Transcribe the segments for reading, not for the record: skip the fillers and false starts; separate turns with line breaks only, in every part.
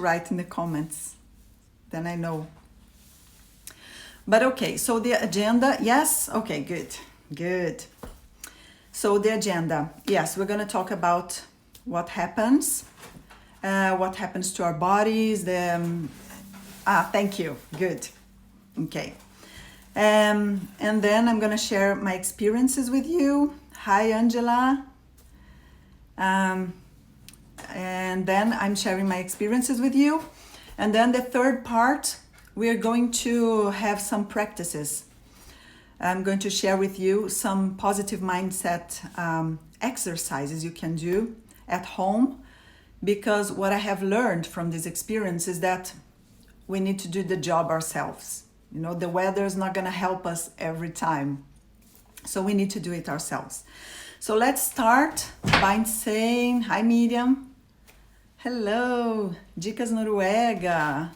write in the comments, then I know. But okay, so the agenda, yes, okay, good. So the agenda, yes, we're gonna talk about what happens to our bodies. Thank you, good, okay. And then I'm gonna share my experiences with you. Hi, Angela. And then I'm sharing my experiences with you. And then the third part, we're going to have some practices. I'm going to share with you some positive mindset exercises you can do at home, because what I have learned from this experience is that we need to do the job ourselves. You know, the weather is not going to help us every time. So we need to do it ourselves. So let's start by saying, hi Miriam. Hello, Dicas Noruega.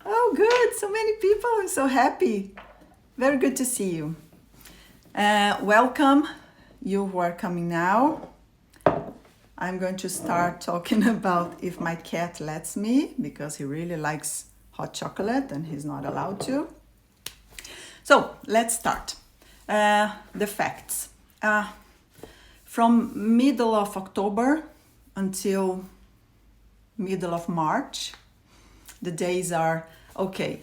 Oh, good, so many people, I'm so happy. Very good to see you. Welcome, you who are coming now. I'm going to start talking about if my cat lets me, because he really likes hot chocolate and he's not allowed to. So let's start. The facts. From middle of October until middle of March, the days are okay.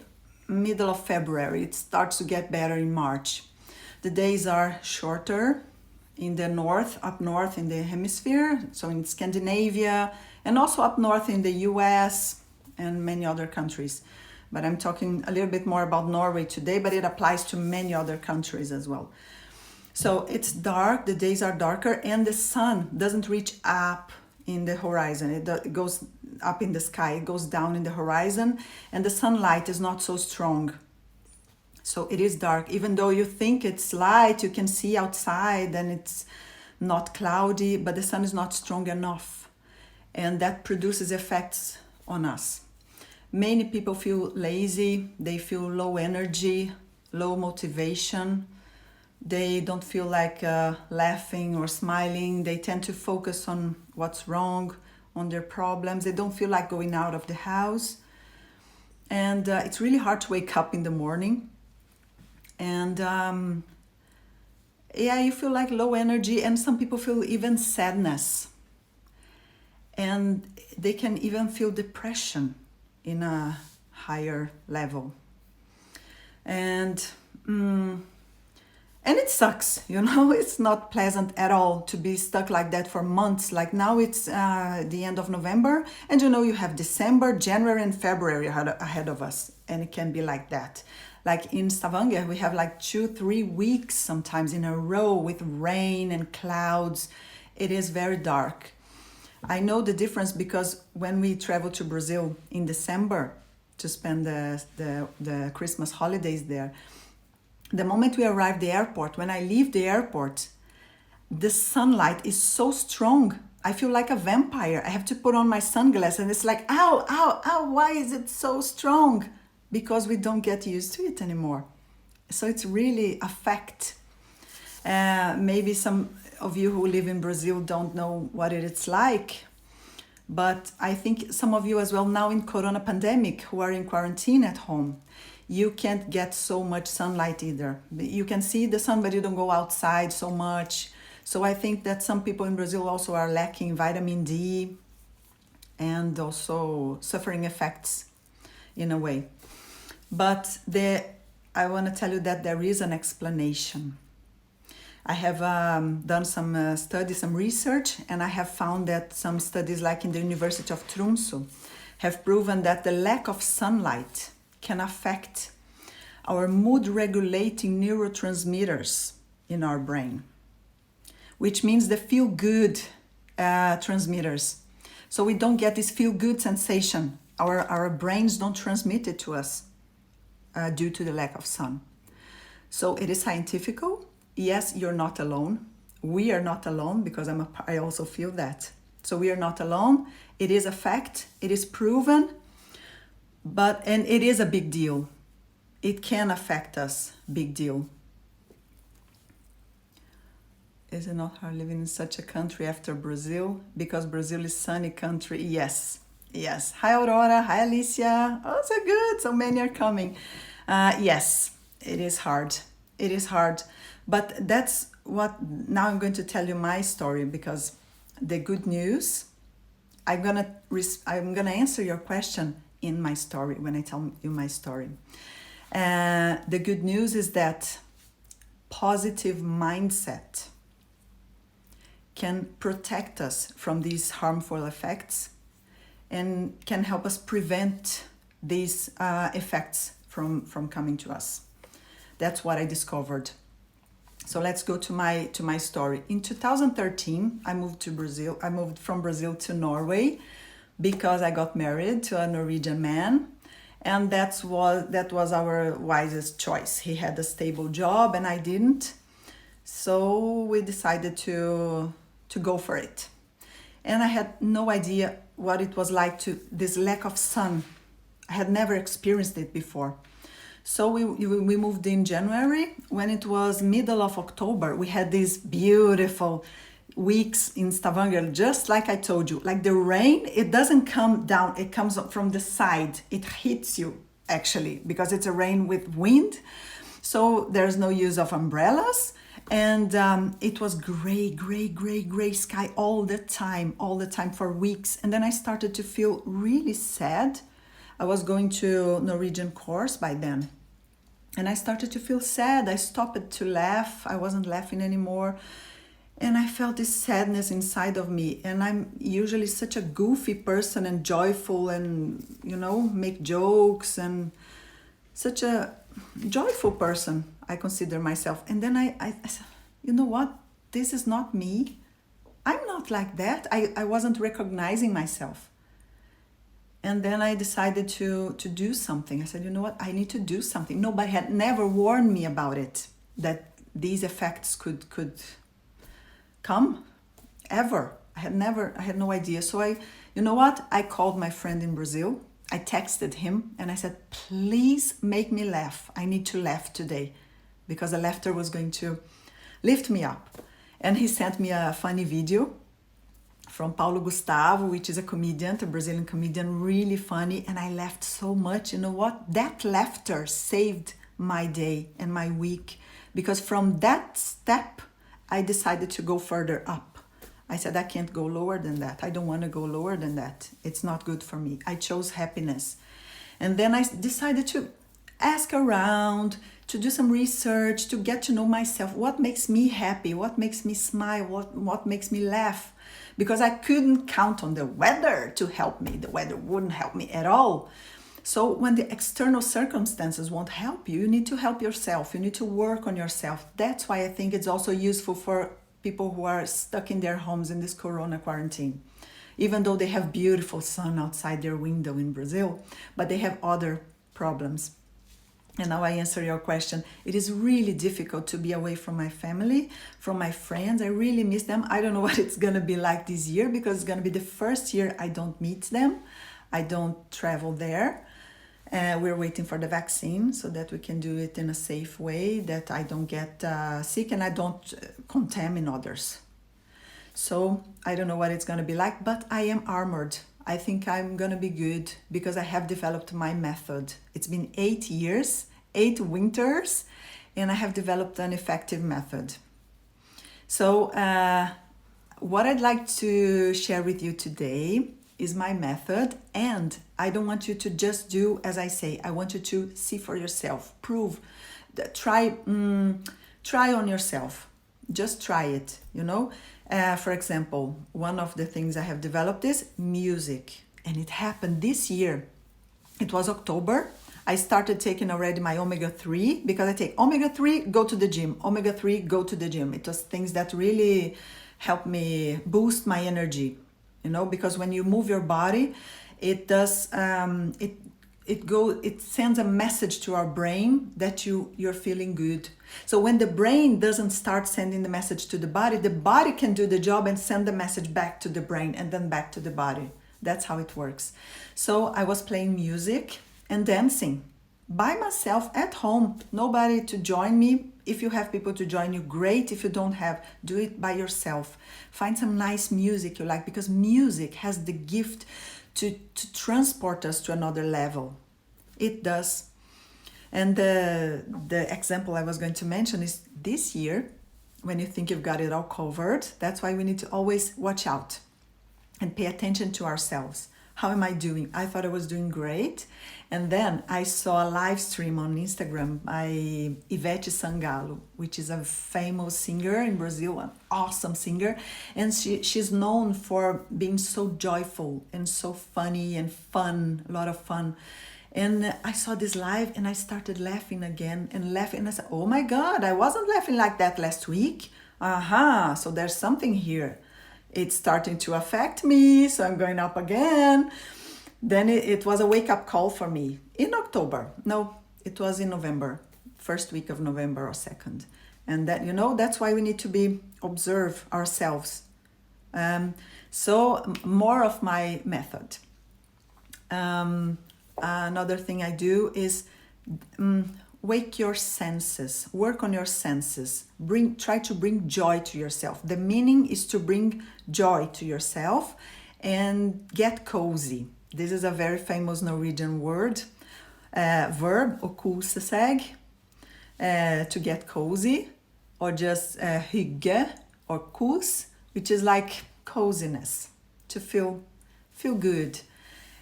Middle of February, it starts to get better in March. The days are shorter in the north, up north in the hemisphere, so in Scandinavia, and also up north in the US and many other countries. But I'm talking a little bit more about Norway today, but it applies to many other countries as well. So it's dark, the days are darker, and the sun doesn't reach up in the horizon. It goes up in the sky, it goes down in the horizon, and the sunlight is not so strong. So it is dark. Even though you think it's light, you can see outside and it's not cloudy, but the sun is not strong enough. And that produces effects on us. Many people feel lazy, they feel low energy, low motivation. They don't feel like laughing or smiling. They tend to focus on what's wrong, on their problems. They don't feel like going out of the house. And it's really hard to wake up in the morning. And you feel like low energy, and some people feel even sadness. And they can even feel depression in a higher level. And it sucks, you know, it's not pleasant at all to be stuck like that for months. Like now it's the end of November, and you know, you have December, January and February ahead of us, and it can be like that. Like in Stavanger, we have like 2-3 weeks sometimes in a row with rain and clouds. It is very dark. I know the difference because when we travel to Brazil in December to spend the Christmas holidays there, the moment we arrive at the airport, when I leave the airport, the sunlight is so strong. I feel like a vampire. I have to put on my sunglasses and it's like, ow, ow, ow, why is it so strong? Because we don't get used to it anymore. So it's really a fact. Maybe some of you who live in Brazil don't know what it's like. But I think some of you as well now in Corona pandemic who are in quarantine at home, you can't get so much sunlight either. You can see the sun, but you don't go outside so much. So I think that some people in Brazil also are lacking vitamin D and also suffering effects in a way. But I want to tell you that there is an explanation. I have done some studies, some research, and I have found that some studies like in the University of Tromsø have proven that the lack of sunlight can affect our mood regulating neurotransmitters in our brain, which means the feel good transmitters. So we don't get this feel good sensation. Our brains don't transmit it to us due to the lack of sun. So it is scientifical. Yes, you're not alone. We are not alone because I also feel that. So we are not alone. It is a fact. It is proven. And it is a big deal. It can affect us. Big deal. Is it not hard living in such a country after Brazil? Because Brazil is sunny country. Yes, Yes. Hi, Aurora. Hi, Alicia. Oh, so good. So many are coming. Yes, it is hard. It is hard. But that's what now I'm going to tell you my story, because the good news, I'm gonna answer your question in my story when I tell you my story. The good news is that positive mindset can protect us from these harmful effects and can help us prevent these effects from coming to us. That's what I discovered. So let's go to my story. In 2013, I moved to Brazil. I moved from Brazil to Norway because I got married to a Norwegian man, and that was our wisest choice. He had a stable job and I didn't, so we decided to go for it. And I had no idea what it was like to this lack of sun. I had never experienced it before. So we moved in January. When it was middle of October, we had these beautiful weeks in Stavanger, just like I told you. Like the rain, it doesn't come down, it comes up from the side. It hits you, actually, because it's a rain with wind. So there's no use of umbrellas. And it was gray sky all the time for weeks. And then I started to feel really sad. I was going to Norwegian course by then. And I started to feel sad. I stopped to laugh. I wasn't laughing anymore. And I felt this sadness inside of me. And I'm usually such a goofy person and joyful and, make jokes and such a joyful person, I consider myself. And then I said, you know what? This is not me. I'm not like that. I wasn't recognizing myself. And then I decided to do something. I said, you know what? I need to do something. Nobody had never warned me about it, that these effects could come ever. I had no idea. So you know what? I called my friend in Brazil. I texted him and I said, please make me laugh. I need to laugh today, because the laughter was going to lift me up. And he sent me a funny video from Paulo Gustavo, which is a comedian, a Brazilian comedian, really funny. And I laughed so much. You know what? That laughter saved my day and my week, because from that step, I decided to go further up. I said, I can't go lower than that. I don't want to go lower than that. It's not good for me. I chose happiness. And then I decided to ask around, to do some research, to get to know myself. What makes me happy? What makes me smile? What makes me laugh? Because I couldn't count on the weather to help me. The weather wouldn't help me at all. So when the external circumstances won't help you, you need to help yourself. You need to work on yourself. That's why I think it's also useful for people who are stuck in their homes in this corona quarantine. Even though they have beautiful sun outside their window in Brazil, but they have other problems. And now I answer your question. It is really difficult to be away from my family, from my friends. I really miss them. I don't know what it's going to be like this year, because it's going to be the first year I don't meet them. I don't travel there. We're waiting for the vaccine so that we can do it in a safe way, that I don't get sick and I don't contaminate others. So I don't know what it's going to be like, but I am armored. I think I'm going to be good, because I have developed my method. It's been 8 years, 8 winters, and I have developed an effective method. So what I'd like to share with you today is my method, and I don't want you to just do as I say. I want you to see for yourself, prove, try on yourself. Just try it, For example, one of the things I have developed is music, and it happened this year. It was October. I started taking already my omega-3, because I take omega-3, go to the gym, omega-3, go to the gym. It was things that really helped me boost my energy, because when you move your body, it does, it sends a message to our brain that you're feeling good. So when the brain doesn't start sending the message to the body can do the job and send the message back to the brain and then back to the body. That's how it works. So I was playing music and dancing by myself at home. Nobody to join me. If you have people to join you, great. If you don't have, do it by yourself. Find some nice music you like, because music has the gift to transport us to another level. It does. And the example I was going to mention is this year, when you think you've got it all covered, that's why we need to always watch out and pay attention to ourselves. How am I doing? I thought I was doing great. And then I saw a live stream on Instagram by Ivete Sangalo, which is a famous singer in Brazil, an awesome singer. And she's known for being so joyful and so funny and fun, a lot of fun. And I saw this live and I started laughing again and laughing. And I said, oh my God, I wasn't laughing like that last week. So there's something here. It's starting to affect me, so I'm going up again. Then it was a wake-up call for me in October. No, it was in November, first week of November or second. And that, that's why we need to observe ourselves. So more of my method. Another thing I do is wake your senses, work on your senses, try to bring joy to yourself. The meaning is to bring joy to yourself and get cozy. This is a very famous Norwegian verb, å kose seg, to get cozy, or just hygge or kos, which is like coziness, to feel good.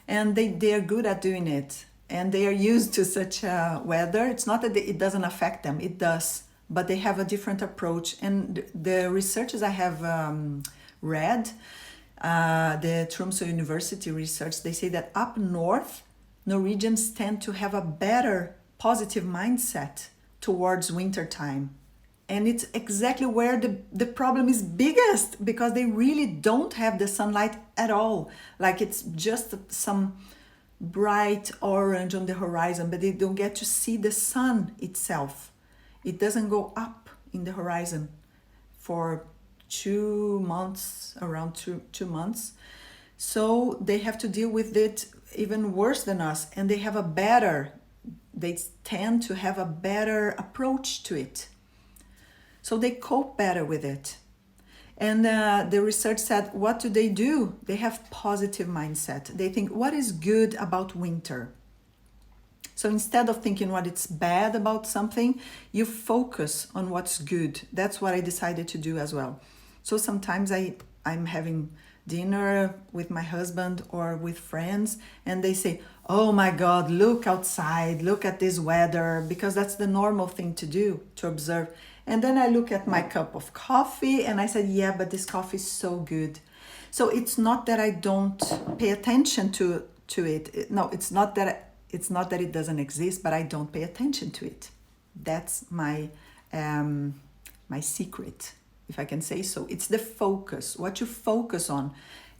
And they are good at doing it. And they are used to such weather. It's not that it doesn't affect them, it does, but they have a different approach. And the researchers I have read, the Tromsø University research, they say that up north, Norwegians tend to have a better positive mindset towards winter time. And it's exactly where the problem is biggest, because they really don't have the sunlight at all. Like it's just some bright orange on the horizon, but they don't get to see the sun itself. It doesn't go up in the horizon for 2 months, around two months. So they have to deal with it even worse than us, and they tend to have a better approach to it. So they cope better with it. And the research said, what do? They have positive mindset. They think, what is good about winter? So instead of thinking what is bad about something, you focus on what's good. That's what I decided to do as well. So sometimes I'm having dinner with my husband or with friends, and they say, oh my God, look outside, look at this weather, because that's the normal thing to do, to observe. And then I look at my cup of coffee and I said, yeah, but this coffee is so good. So it's not that I don't pay attention to it. No, it's not that it doesn't exist, but I don't pay attention to it. That's my secret, if I can say so. It's the focus. What you focus on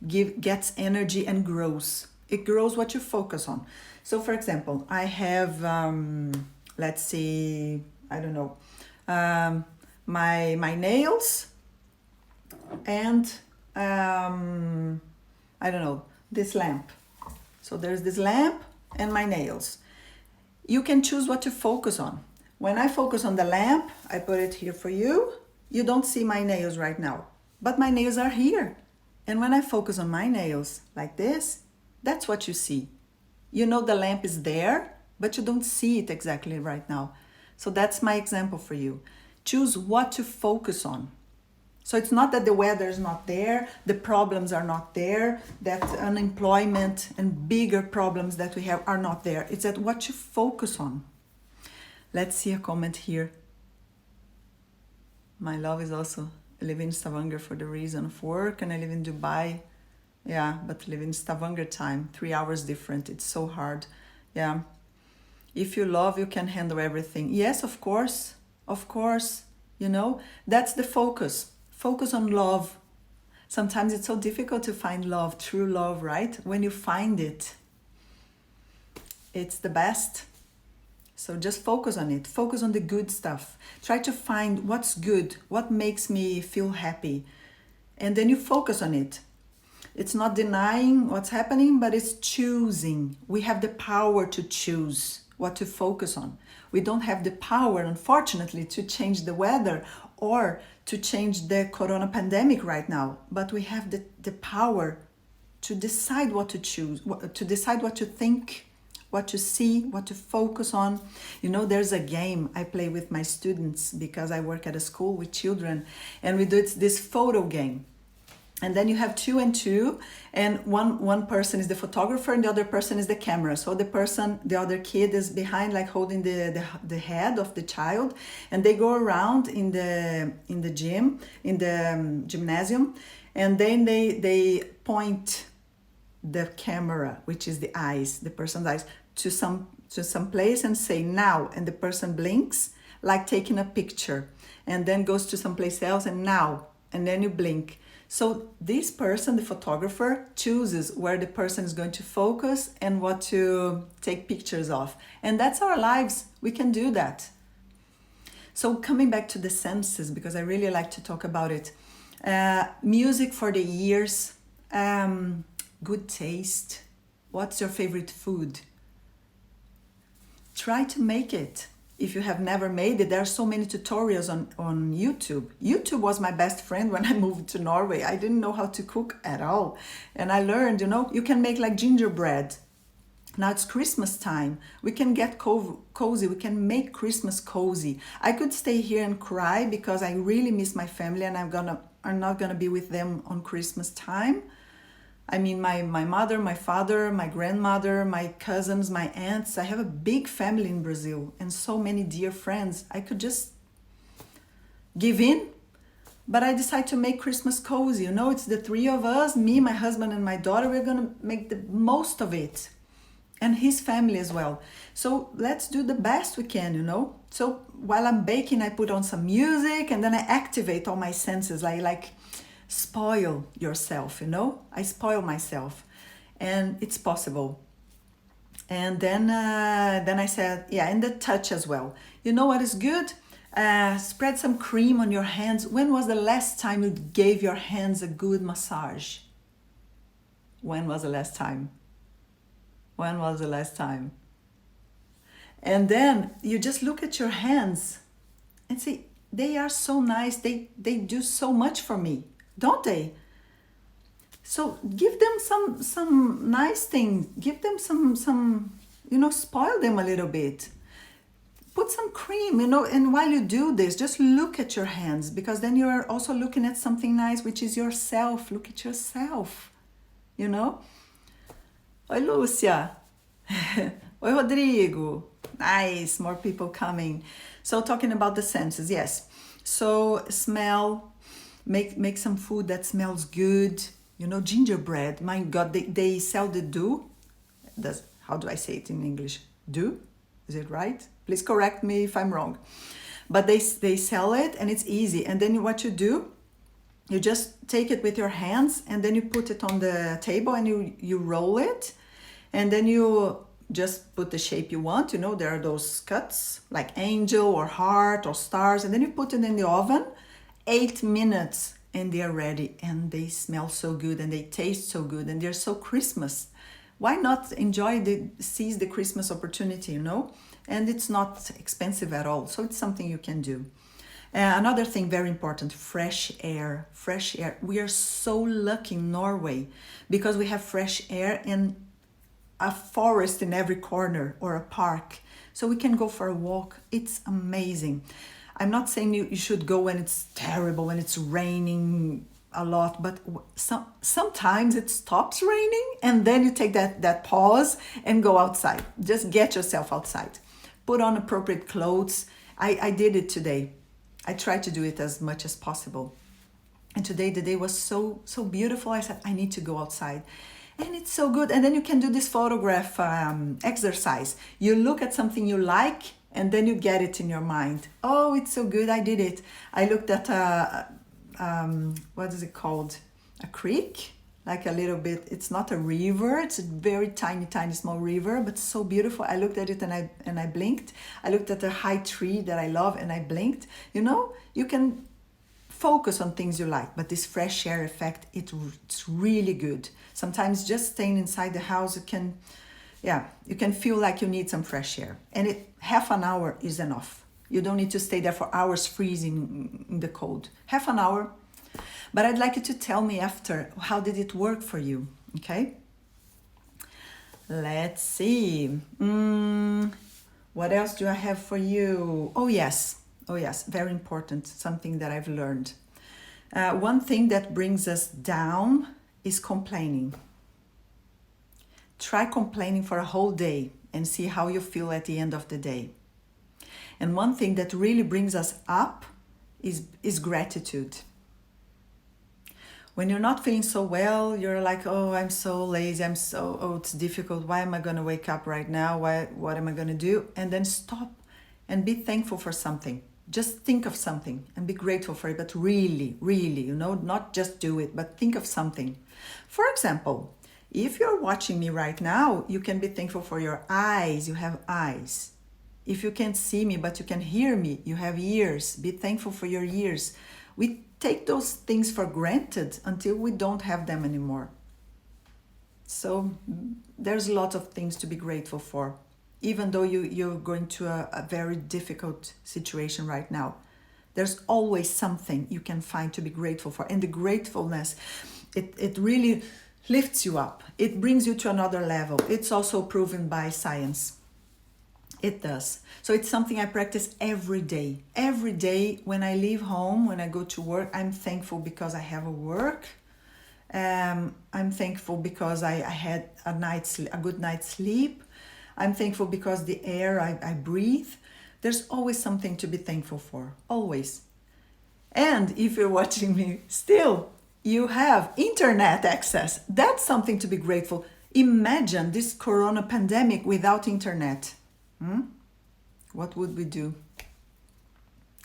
gets energy and grows. It grows what you focus on. So for example, I have, let's see, I don't know, my nails and I don't know, this lamp. So there's this lamp and my nails. You can choose what to focus on. When I focus on the lamp, I put it here for you. You don't see my nails right now, but my nails are here. And when I focus on my nails like this, that's what you see. You know the lamp is there, but you don't see it exactly right now. So that's my example for you. Choose what to focus on. So it's not that the weather is not there, the problems are not there, that unemployment and bigger problems that we have are not there. It's that what you focus on. Let's see a comment here. My love is also living in Stavanger for the reason of work, and I live in Dubai. Yeah, but live in Stavanger time, 3 hours different. It's so hard. Yeah. If you love, you can handle everything. Yes, of course. Of course. That's the focus. Focus on love. Sometimes it's so difficult to find love, true love, right? When you find it, it's the best. So just focus on it. Focus on the good stuff. Try to find what's good, what makes me feel happy. And then you focus on it. It's not denying what's happening, but it's choosing. We have the power to choose what to focus on. We don't have the power, unfortunately, to change the weather or to change the corona pandemic right now, but we have the power to decide what to choose, to decide what to think, what to see, what to focus on. You know, there's a game I play with my students because I work at a school with children, and we do this photo game. And then you have 2 and 2, and one person is the photographer and the other person is the camera. So the other kid is behind, like holding the head of the child, and they go around in the gym, in the gymnasium, and then they point the camera, which is the eyes, the person's eyes, to some place and say now, and the person blinks like taking a picture, and then goes to someplace else and now, and then you blink. So this person, the photographer, chooses where the person is going to focus and what to take pictures of. And that's our lives. We can do that. So coming back to the senses, because I really like to talk about it. Music for the ears, good taste. What's your favorite food? Try to make it. If you have never made it, there are so many tutorials on YouTube. YouTube was my best friend when I moved to Norway. I didn't know how to cook at all. And I learned, you can make like gingerbread. Now it's Christmas time. We can get cozy. We can make Christmas cozy. I could stay here and cry because I really miss my family and I'm not gonna be with them on Christmas time. I mean, my mother, my father, my grandmother, my cousins, my aunts. I have a big family in Brazil and so many dear friends. I could just give in, but I decided to make Christmas cozy. It's the 3 of us, me, my husband, and my daughter. We're gonna make the most of it, and his family as well. So let's do the best we can, So while I'm baking, I put on some music and then I activate all my senses, like spoil yourself, I spoil myself, and it's possible. And then I said, and the touch as well. You know what is good? Spread some cream on your hands. When was the last time you gave your hands a good massage? When was the last time? When was the last time? And then you just look at your hands and say, they are so nice. They do so much for me. Don't they? So give them some nice things. Give them some spoil them a little bit. Put some cream, and while you do this, just look at your hands, because then you're also looking at something nice, which is yourself. Look at yourself, Oi, Lúcia. Oi, Rodrigo. Nice, more people coming. So talking about the senses, yes. So smell. Make some food that smells good. Gingerbread. My God, they sell the dough. How do I say it in English? Dough? Is it right? Please correct me if I'm wrong. But they sell it and it's easy. And then what you do, you just take it with your hands and then you put it on the table and you roll it. And then you just put the shape you want. There are those cuts like angel or heart or stars. And then you put it in the oven. 8 minutes and they're ready, and they smell so good and they taste so good and they're so Christmas. Why not seize the Christmas opportunity, And it's not expensive at all, so it's something you can do. Another thing very important, fresh air. Fresh air. We are so lucky in Norway because we have fresh air and a forest in every corner or a park. So we can go for a walk. It's amazing. I'm not saying you should go when it's terrible, when it's raining a lot, but sometimes it stops raining and then you take that pause and go outside. Just get yourself outside. Put on appropriate clothes. I did it today. I tried to do it as much as possible. And today the day was so beautiful. I said, I need to go outside. And it's so good. And then you can do this photograph exercise. You look at something you like, and then you get it in your mind. Oh, it's so good, I did it. I looked at what is it called? A creek, like a little bit, it's not a river, it's a very tiny, small river, but so beautiful. I looked at it and I blinked. I looked at a high tree that I love and I blinked. You can focus on things you like, but this fresh air effect, it's really good. Sometimes just staying inside the house, you can feel like you need some fresh air. And half an hour is enough. You don't need to stay there for hours freezing in the cold. Half an hour. But I'd like you to tell me after, how did it work for you? Okay? Let's see. What else do I have for you? Oh yes, very important, something that I've learned. One thing that brings us down is complaining. Try complaining for a whole day and see how you feel at the end of the day. And one thing that really brings us up is gratitude. When you're not feeling so well, you're like, oh, I'm so lazy, it's difficult. Why am I going to wake up right now? What am I going to do? And then stop and be thankful for something. Just think of something and be grateful for it, but really, not just do it, but think of something. For example, if you're watching me right now, you can be thankful for your eyes. You have eyes. If you can't see me, but you can hear me, you have ears. Be thankful for your ears. We take those things for granted until we don't have them anymore. So there's a lot of things to be grateful for, even though you're going to a very difficult situation right now. There's always something you can find to be grateful for. And the gratefulness, it really lifts you up. It brings you to another level. It's also proven by science. It does. So it's something I practice every day. Every day when I leave home, when I go to work, I'm thankful because I have a work. I'm thankful because I had a good night's sleep. I'm thankful because the air I breathe. There's always something to be thankful for. Always. And if you're watching me still, you have internet access. That's something to be grateful. Imagine this corona pandemic without internet. What would we do?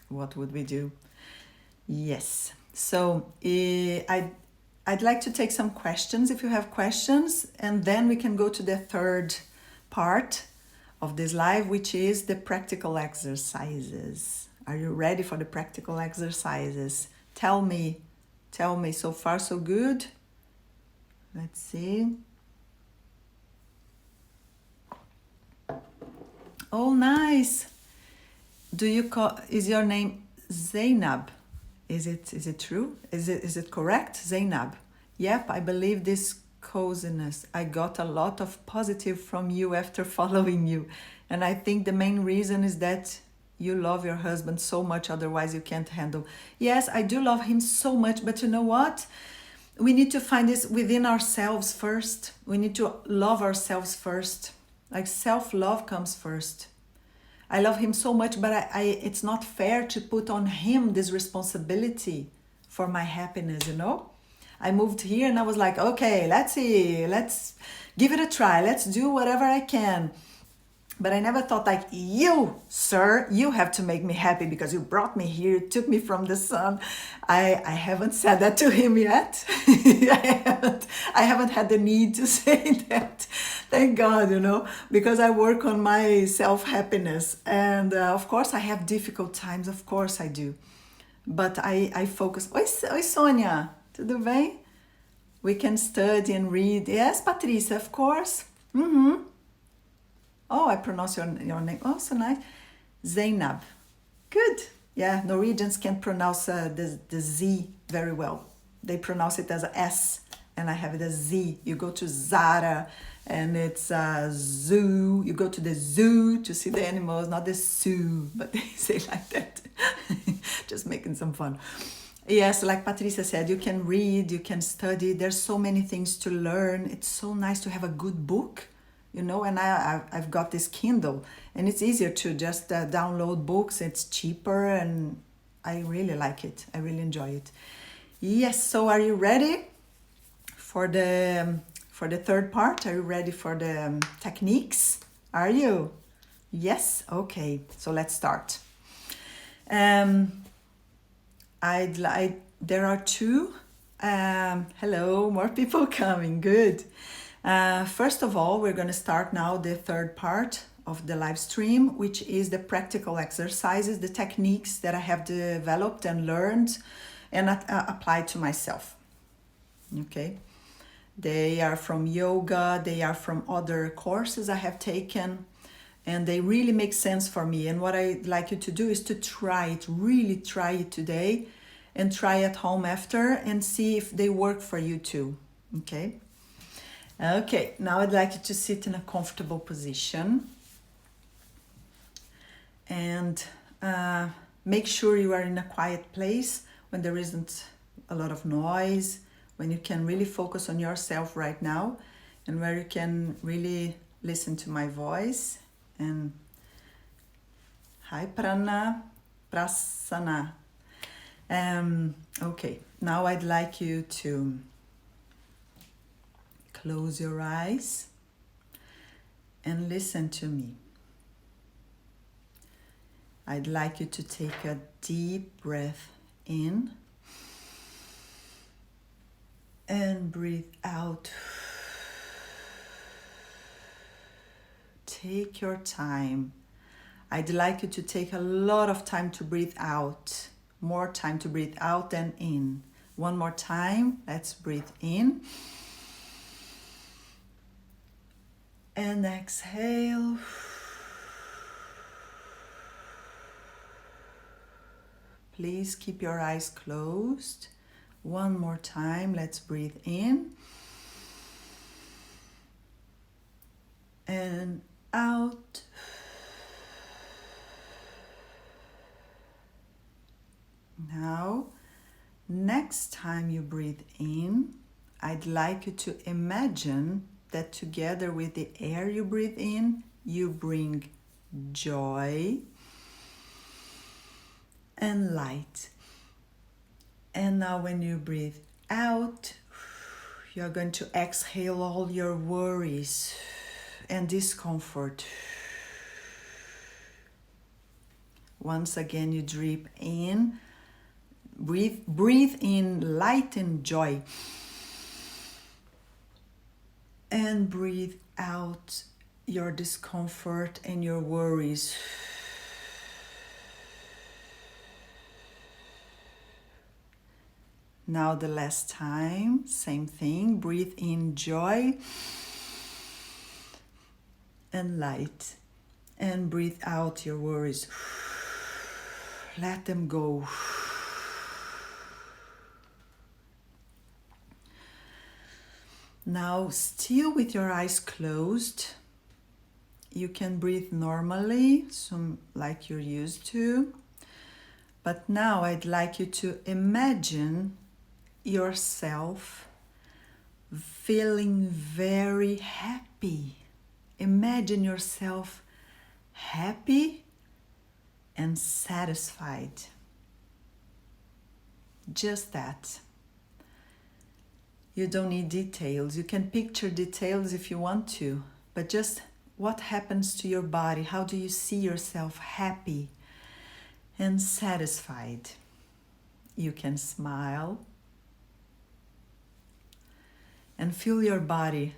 What would we do? Yes. So I'd like to take some questions if you have questions, and then we can go to the third part of this live, which is the practical exercises. Are you ready for the practical exercises? Tell me, so far so good? Let's see. Oh, nice. Is your name Zainab? Is it true? Is it correct? Zainab. Yep, I believe this coziness. I got a lot of positive from you after following you. And I think the main reason is that you love your husband so much, otherwise you can't handle. Yes, I do love him so much, but you know what? We need to find this within ourselves first. We need to love ourselves first. Like self-love comes first. I love him so much, but it's not fair to put on him this responsibility for my happiness, I moved here and I was like, okay, let's give it a try. Let's do whatever I can. But I never thought like, you, sir, you have to make me happy because you brought me here, took me from the sun. I haven't said that to him yet. I haven't had the need to say that. Thank God, because I work on my self-happiness. And of course I have difficult times, of course I do. But I focus. Oi, Sônia, tudo bem? We can study and read. Yes, Patrícia, of course. Oh, I pronounce your name. Oh, so nice. Zainab. Good. Yeah, Norwegians can't pronounce the Z very well. They pronounce it as a S, and I have it as Z. You go to Zara, and it's zoo. You go to the zoo to see the animals, not the zoo, but they say like that. Just making some fun. Yes, like Patricia said, you can read, you can study. There's so many things to learn. It's so nice to have a good book. And I've got this Kindle, and it's easier to just download books. It's cheaper, and I really like it. I really enjoy it. Yes, so are you ready for the third part? Are you ready for the techniques? Are you? Yes? Okay, so let's start. There are two. Hello, more people coming. Good. First of all, we're going to start now the third part of the live stream, which is the practical exercises, the techniques that I have developed and learned and applied to myself. Okay. They are from yoga, they are from other courses I have taken, and they really make sense for me. And what I'd like you to do is to try it, really try it today, and try at home after and see if they work for you too. Okay. Okay, now I'd like you to sit in a comfortable position and make sure you are in a quiet place when there isn't a lot of noise, when you can really focus on yourself right now, and where you can really listen to my voice. And hi prana prasana. Okay, now I'd like you to close your eyes and listen to me. I'd like you to take a deep breath in and breathe out. Take your time. I'd like you to take a lot of time to breathe out. More time to breathe out than in. One more time. Let's breathe in. And exhale. Please keep your eyes closed. One more time. Let's breathe in. And out. Now, next time you breathe in, I'd like you to imagine that together with the air you breathe in, you bring joy and light. And now when you breathe out, you're going to exhale all your worries and discomfort. Once again, you drip in. Breathe in light and joy. And breathe out your discomfort and your worries. Now the last time, same thing. Breathe in joy and light. And breathe out your worries. Let them go. Now, still with your eyes closed, you can breathe normally, so like you're used to. But now I'd like you to imagine yourself feeling very happy. Imagine yourself happy and satisfied. Just that. You don't need details. You can picture details if you want to, but just what happens to your body? How do you see yourself happy and satisfied? You can smile and feel your body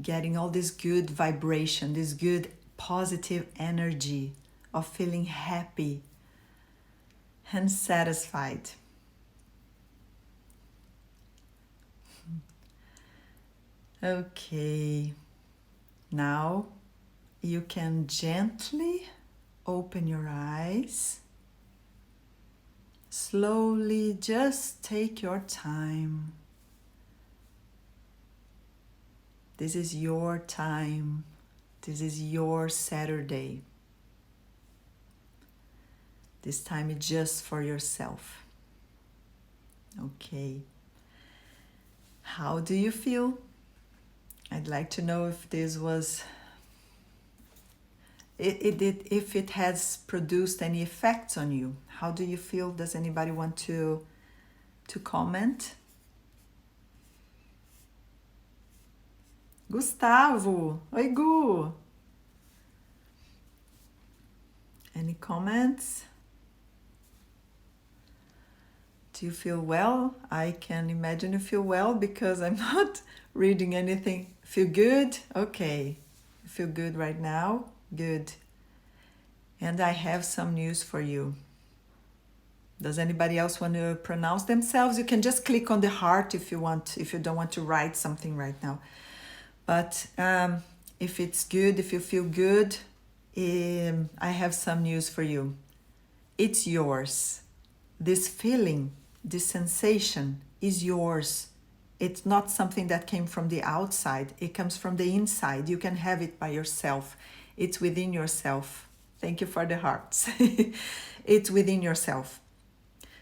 getting all this good vibration, this good positive energy of feeling happy and satisfied. Okay, now you can gently open your eyes. Slowly, just take your time. This is your time. This is your Saturday. This time is just for yourself. Okay. How do you feel? I'd like to know if this was, if it has produced any effects on you. How do you feel? Does anybody want to comment? Gustavo, oi Gu. Any comments? Do you feel well? I can imagine you feel well because I'm not reading anything. Feel good? Okay. Feel good right now? Good. And I have some news for you. Does anybody else want to pronounce themselves? You can just click on the heart if you want, if you don't want to write something right now. But if it's good, if you feel good, I have some news for you. It's yours. This feeling, this sensation is yours. It's not something that came from the outside. It comes from the inside. You can have it by yourself. It's within yourself. Thank you for the hearts. It's within yourself.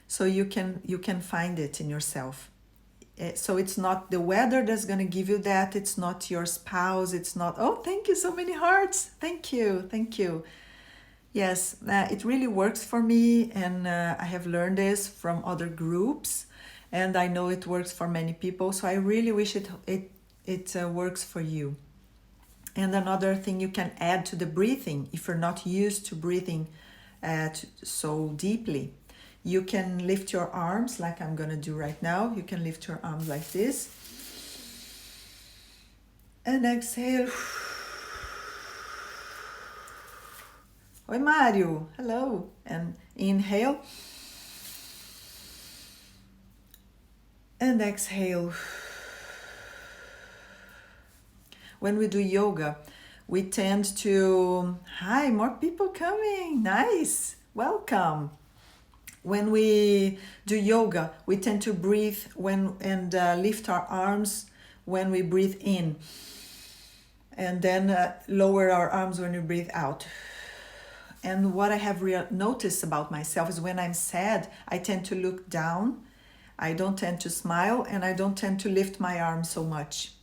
So you can find it in yourself. So it's not the weather that's going to give you that. It's not your spouse. It's not, oh, thank you, so many hearts. Thank you. Thank you. Yes, it really works for me, and I have learned this from other groups, and I know it works for many people. So I really wish it works for you. And another thing you can add to the breathing, if you're not used to breathing so deeply, you can lift your arms like I'm gonna do right now. You can lift your arms like this, and exhale. Oi, Mário. Hello. And inhale. And exhale. When we do yoga, we tend to... Hi, more people coming. Nice. Welcome. When we do yoga, we tend to breathe and lift our arms when we breathe in. And then lower our arms when we breathe out. And what I have noticed about myself is when I'm sad, I tend to look down. I don't tend to smile, and I don't tend to lift my arms so much.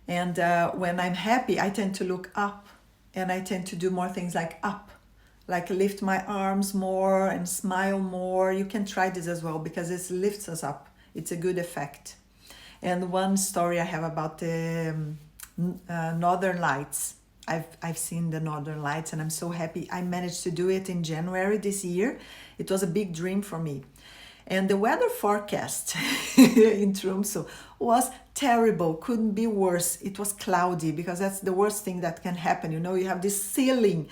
And when I'm happy, I tend to look up, and I tend to do more things like up, like lift my arms more and smile more. You can try this as well because it lifts us up. It's a good effect. And one story I have about the Northern Lights. I've seen the Northern Lights, and I'm so happy I managed to do it in January this year. It was a big dream for me. And the weather forecast in Tromsø was terrible, couldn't be worse. It was cloudy, because that's the worst thing that can happen. You know, you have this ceiling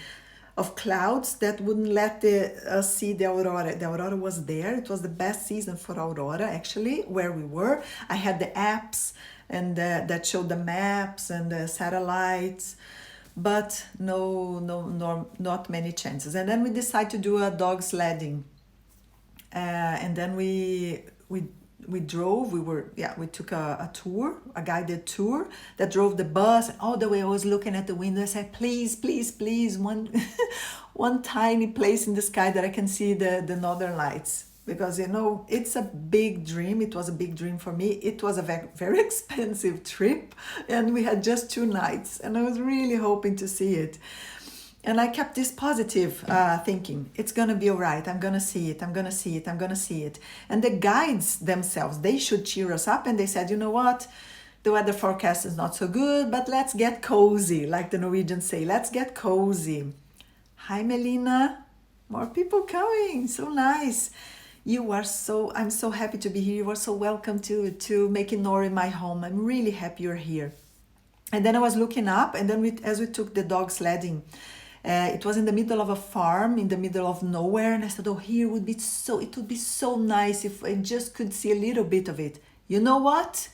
of clouds that wouldn't let us see the aurora. The aurora was there. It was the best season for aurora, actually, where we were. I had the apps and that showed the maps and the satellites. But no, not many chances. And then we decided to do a dog sledding, and then we drove. We took a tour, a guided tour that drove the bus. And all the way I was looking at the window. I said, please, please, please, one tiny place in the sky that I can see the Northern Lights. Because, you know, it's a big dream. It was a big dream for me. It was a very expensive trip, and we had just 2 nights, and I was really hoping to see it. And I kept this positive thinking. It's going to be all right. I'm going to see it. I'm going to see it. I'm going to see it. And the guides themselves, they should cheer us up. And they said, you know what? The weather forecast is not so good, but let's get cozy, like the Norwegians say. Let's get cozy. Hi, Melina. More people coming. So nice. I'm so happy to be here. You are so welcome to making Norway my home. I'm really happy you're here. And then I was looking up, and then as we took the dog sledding, it was in the middle of a farm, in the middle of nowhere. And I said, oh, it would be so nice if I just could see a little bit of it. You know what?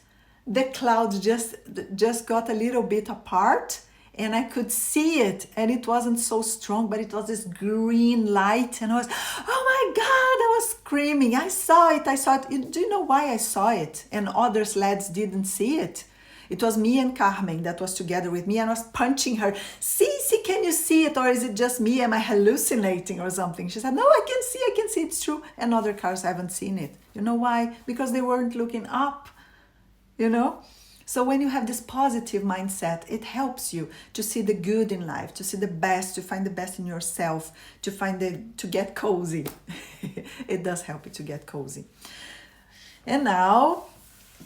The clouds just got a little bit apart, and I could see it, and it wasn't so strong, but it was this green light, and I was, oh my God, I was screaming. I saw it. Do you know why I saw it? And other sleds didn't see it. It was me and Carmen that was together with me, and I was punching her. See, can you see it? Or is it just me? Am I hallucinating or something? She said, no, I can see, it's true. And other cars haven't seen it. You know why? Because they weren't looking up, you know? So when you have this positive mindset, it helps you to see the good in life, to see the best, to find the best in yourself, to get cozy. It does help you to get cozy. And now,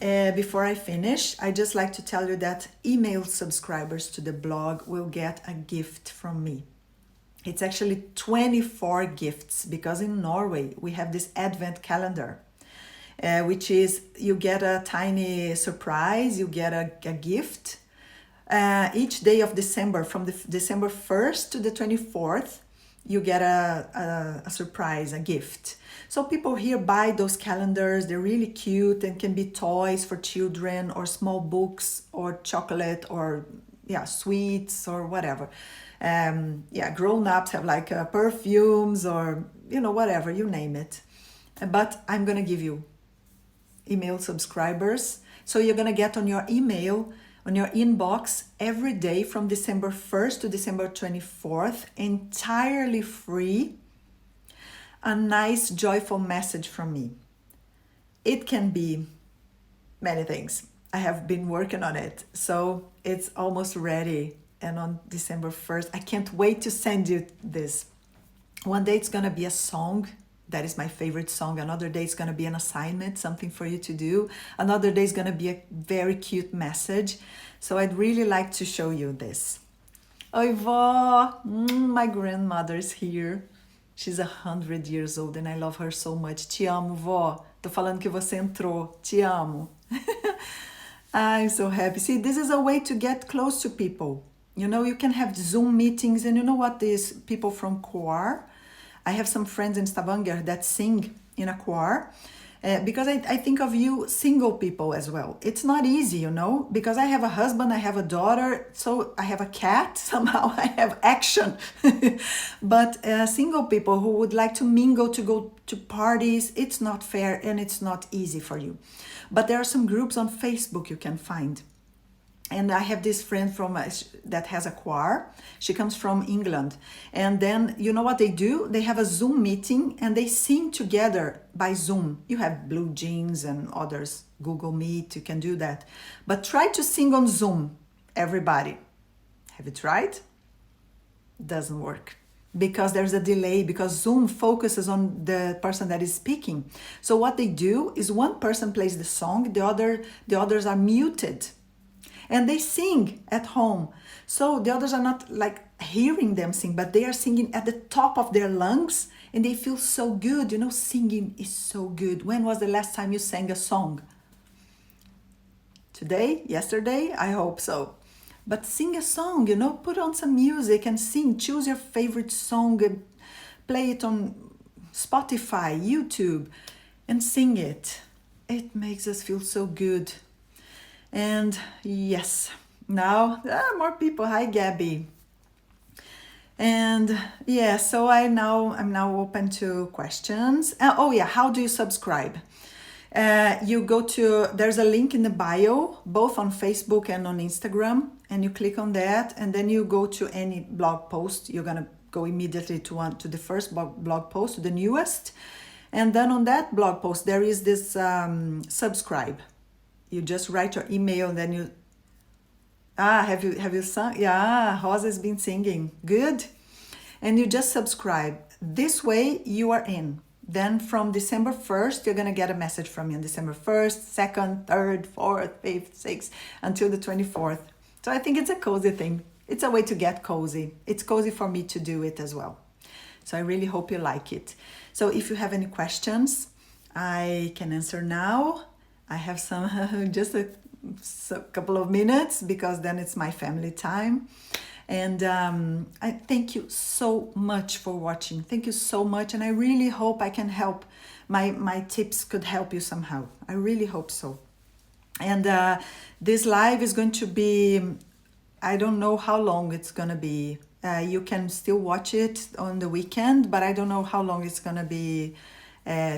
before I finish, I just like to tell you that email subscribers to the blog will get a gift from me. It's actually 24 gifts, because in Norway we have this Advent calendar. Which is, you get a tiny surprise, you get a gift. Each day of December, from December 1st to the 24th, you get a surprise, a gift. So people here buy those calendars. They're really cute and can be toys for children, or small books, or chocolate, or sweets, or whatever. Grown-ups have like perfumes, or whatever, you name it. But I'm gonna give you email subscribers. So you're gonna get on your email, on your inbox every day from December 1st to December 24th, entirely free, a nice, joyful message from me. It can be many things. I have been working on it, so it's almost ready. And on December 1st, I can't wait to send you this. One day it's gonna be a song. That is my favorite song. Another day it's gonna be an assignment, something for you to do. Another day is gonna be a very cute message. So I'd really like to show you this. Oi, vó! My grandmother is here. She's 100 years old and I love her so much. Te amo, vó. Tô falando que você entrou. Te amo. I'm so happy. See, this is a way to get close to people. You know, you can have Zoom meetings, and you know what, these people from choir, I have some friends in Stavanger that sing in a choir, because I think of you single people as well. It's not easy, you know, because I have a husband, I have a daughter, so I have a cat, somehow I have action. But single people who would like to mingle, to go to parties, it's not fair and it's not easy for you. But there are some groups on Facebook you can find. And I have this friend that has a choir. She comes from England. And then, you know what they do? They have a Zoom meeting and they sing together by Zoom. You have Blue Jeans and others, Google Meet, you can do that. But try to sing on Zoom, everybody. Have you tried? Doesn't work. Because there's a delay, because Zoom focuses on the person that is speaking. So what they do is one person plays the song, the others are muted. And they sing at home. So the others are not like hearing them sing, but they are singing at the top of their lungs and they feel so good. You know, singing is so good. When was the last time you sang a song? Today? Yesterday? I hope so. But sing a song, you know, put on some music and sing. Choose your favorite song and play it on Spotify, YouTube, and sing it. It makes us feel so good. And yes, now there are more people. Hi, Gabby. And yeah, so I'm now open to questions. Oh yeah, how do you subscribe? You go to, there's a link in the bio, both on Facebook and on Instagram, and you click on that, and then you go to any blog post. You're gonna go immediately to the first blog post, to the newest, and then on that blog post there is this subscribe. You just write your email and then you... have you sung? Yeah, Rosa has been singing. Good. And you just subscribe. This way you are in. Then from December 1st, you're going to get a message from me on December 1st, 2nd, 3rd, 4th, 5th, 6th, until the 24th. So I think it's a cozy thing. It's a way to get cozy. It's cozy for me to do it as well. So I really hope you like it. So if you have any questions, I can answer now. I have some, just a couple of minutes, because then it's my family time. And I thank you so much for watching. Thank you so much. And I really hope I can help. My tips could help you somehow. I really hope so. And this live is going to be, I don't know how long it's going to be. You can still watch it on the weekend, but I don't know how long it's going to be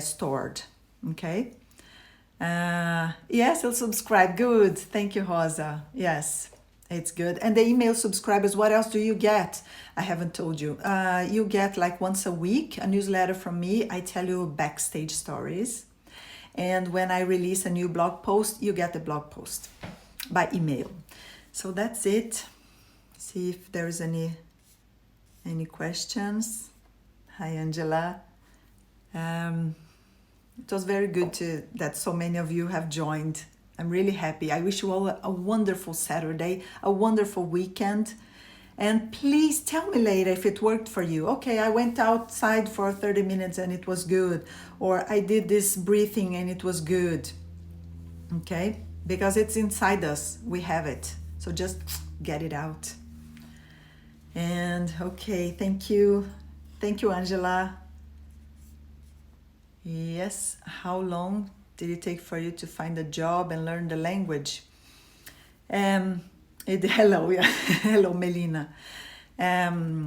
stored. Okay? Yes, I'll subscribe. Good. Thank you, Rosa. Yes, it's good. And the email subscribers, what else do you get? I haven't told you. You get like once a week a newsletter from me. I tell you backstage stories. And when I release a new blog post, you get the blog post by email. So that's it. See if there's any questions. Hi, Angela. It was very good that so many of you have joined. I'm really happy. I wish you all a wonderful Saturday, a wonderful weekend. And please tell me later if it worked for you. Okay, I went outside for 30 minutes and it was good. Or I did this breathing and it was good. Okay? Because it's inside us. We have it. So just get it out. And okay, thank you. Thank you, Angela. Yes, how long did it take for you to find a job and learn the language? Hello, yeah. Hello, Melina. I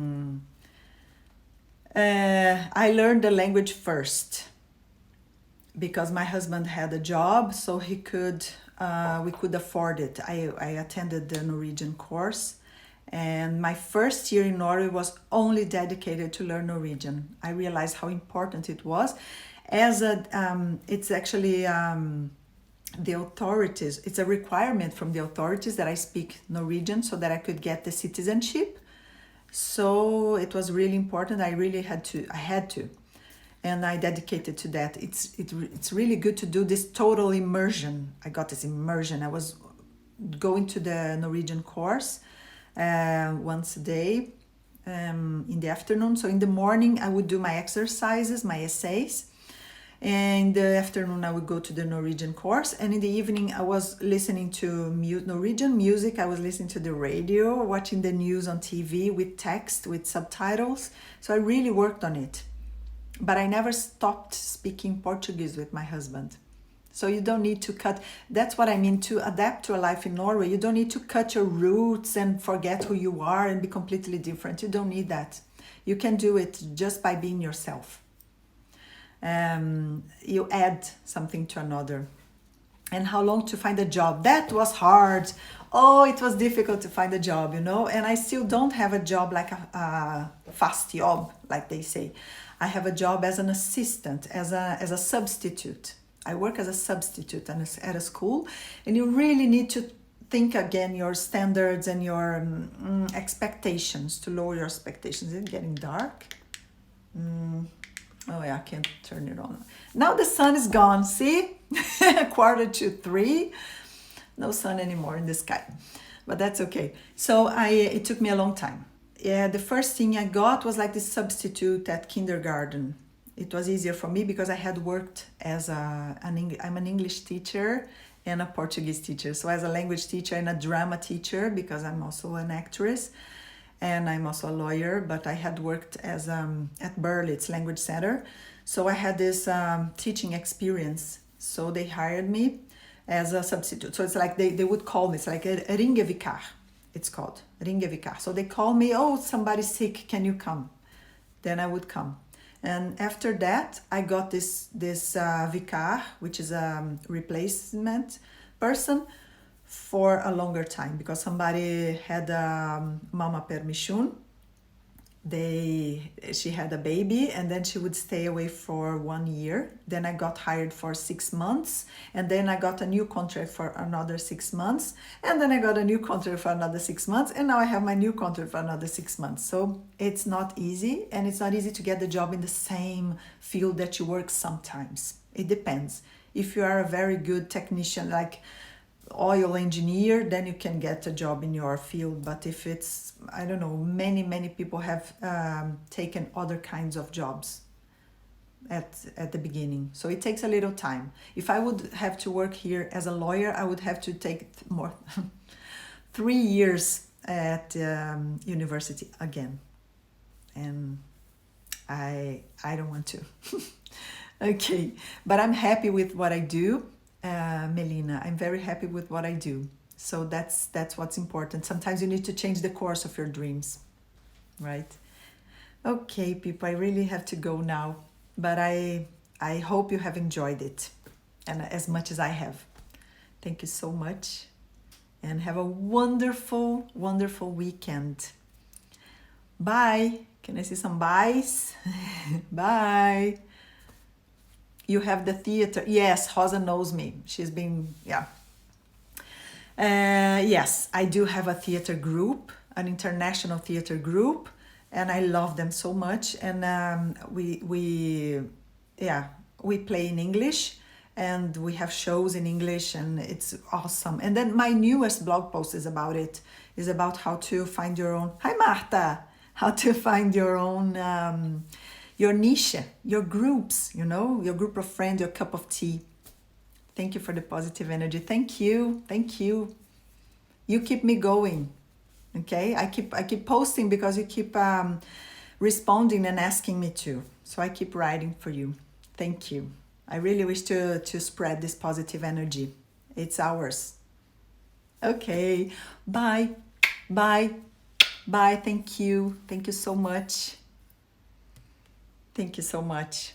learned the language first. because my husband had a job, so we could afford it. I attended the Norwegian course, and my first year in Norway was only dedicated to learn Norwegian. I realized how important it was. It's actually the authorities. It's a requirement from the authorities that I speak Norwegian so that I could get the citizenship. So it was really important. I had to, and I dedicated to that. It's really good to do this total immersion. I got this immersion. I was going to the Norwegian course once a day in the afternoon. So in the morning I would do my exercises, my essays. And in the afternoon I would go to the Norwegian course, and in the evening I was listening to Norwegian music. I was listening to the radio, watching the news on TV with text, with subtitles. So I really worked on it. But I never stopped speaking Portuguese with my husband. So you don't need to cut. That's what I mean, to adapt to a life in Norway. You don't need to cut your roots and forget who you are and be completely different. You don't need that. You can do it just by being yourself. You add something to another. And how long to find a job? That was hard. Oh, it was difficult to find a job, and I still don't have a job like a fast job, like they say. I have a job as an assistant, as a substitute. I work as a substitute at a school, and you really need to think again your standards and your expectations, to lower your expectations. Is it getting dark? Oh yeah, I can't turn it on. Now the sun is gone, see? 2:45. No sun anymore in the sky. But that's okay. So it took me a long time. Yeah, the first thing I got was like this substitute at kindergarten. It was easier for me because I had worked as I'm an English teacher and a Portuguese teacher. So as a language teacher and a drama teacher, because I'm also an actress. And I'm also a lawyer, but I had worked at Berlitz Language Center. So I had this teaching experience. So they hired me as a substitute. So it's like they would call me. It's like a ringevikar, it's called, ringevikar. So they call me, oh, somebody's sick, can you come? Then I would come. And after that, I got this vikar, which is a replacement person, for a longer time, because somebody had mama permission. She had a baby, and then she would stay away for 1 year. Then I got hired for 6 months, and then I got a new contract for another 6 months, and then I got a new contract for another 6 months, and now I have my new contract for another 6 months. So it's not easy, and it's not easy to get the job in the same field that you work sometimes. It depends. If you are a very good technician, like oil engineer, then you can get a job in your field. But if it's, I don't know, many people have taken other kinds of jobs at the beginning, so it takes a little time. If I would have to work here as a lawyer, I would have to take more 3 years at university again, and I don't want to. Okay, but I'm happy with what I do. Melina, I'm very happy with what I do. So that's what's important. Sometimes you need to change the course of your dreams, right? Okay, people, I really have to go now, but I hope you have enjoyed it, and as much as I have. Thank you so much, and have a wonderful, wonderful weekend. Bye. Can I see some byes? Bye. You have the theater. Yes, Rosa knows me. She's been, yeah. Yes, I do have a theater group, an international theater group, and I love them so much. And we play in English, and we have shows in English, and it's awesome. And then my newest blog post is about it. Is about how to find your own. Hi, Marta. How to find your own. Your niche, your groups, your group of friends, your cup of tea. Thank you for the positive energy. Thank you. You keep me going, okay? I keep posting because you keep responding and asking me to. So I keep writing for you. Thank you. I really wish to spread this positive energy. It's ours. Okay, bye. Thank you so much. Thank you so much.